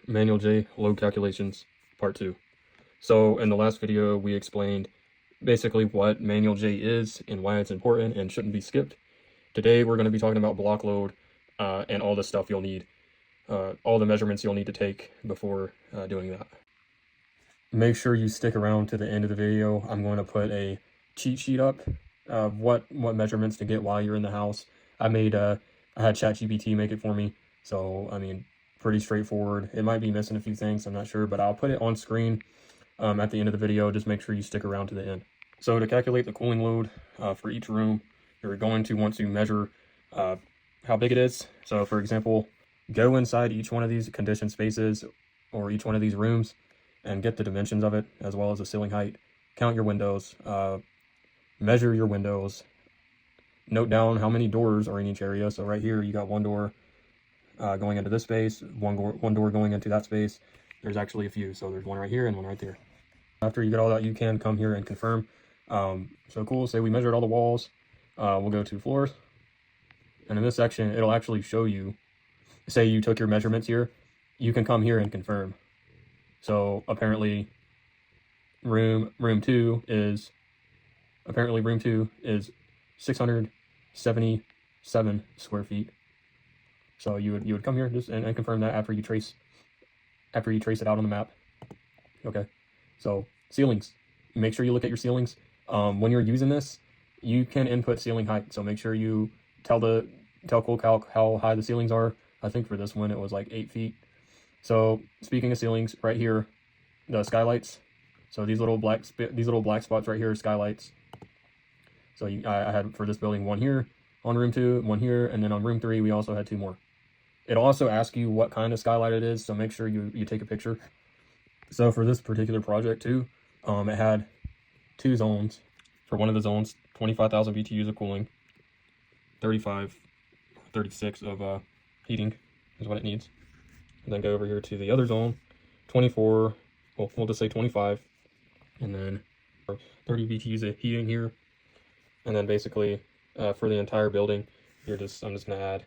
Manual J load calculations part 2. So in the last video we explained basically what Manual J is and why it's important and shouldn't be skipped. Today we're going to be talking about block load and all the stuff you'll need, all the measurements you'll need to take before doing that. Make sure you stick around to the end of the video. I'm going to put a cheat sheet up of what measurements to get while you're in the house. I had ChatGPT make it for me, so I mean, pretty straightforward. It might be missing a few things, I'm not sure, but I'll put it on screen at the end of the video. Just make sure you stick around to the end. So to calculate the cooling load for each room, you're going to want to measure how big it is. So for example, go inside each one of these conditioned spaces or each one of these rooms and get the dimensions of it, as well as the ceiling height. Count your windows, measure your windows, note down how many doors are in each area. So right here, you got one door going into this space, one door going into that space. There's actually a few, so there's one right here and one right there. After you get all that, you can come here and confirm. So cool, say we measured all the walls. We'll go to floors, and in this section, it'll actually show you, say you took your measurements here, you can come here and confirm. So apparently room 2 is 677 square feet. So you would come here just and confirm that after you trace it out on the map. Okay. So ceilings, make sure you look at your ceilings. When you're using this, you can input ceiling height. So make sure you tell CoolCalc how high the ceilings are. I think for this one it was like 8 feet. So speaking of ceilings, right here, the skylights. So these little black spots right here are skylights. So I had for this building one here on room 2, one here, and then on room 3 we also had 2 more. It'll also ask you what kind of skylight it is, so make sure you take a picture. So for this particular project too, it had 2 zones. For one of the zones, 25,000 BTUs of cooling, 36 of heating is what it needs. And then go over here to the other zone, 24, well, we'll just say 25, and then 30 BTUs of heating here. And then basically for the entire building, I'm just gonna add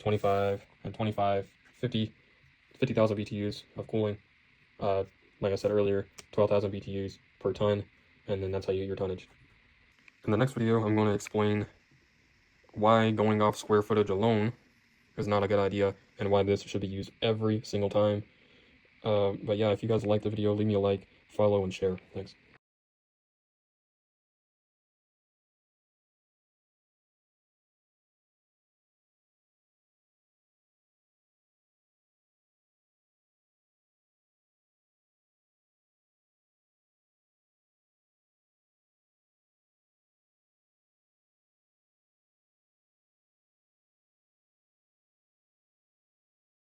25 and 25, 50,000 BTUs of cooling. Like I said earlier, 12,000 BTUs per ton, and then that's how you get your tonnage. In the next video, I'm going to explain why going off square footage alone is not a good idea, and why this should be used every single time. But yeah, if you guys like the video, leave me a like, follow, and share. Thanks.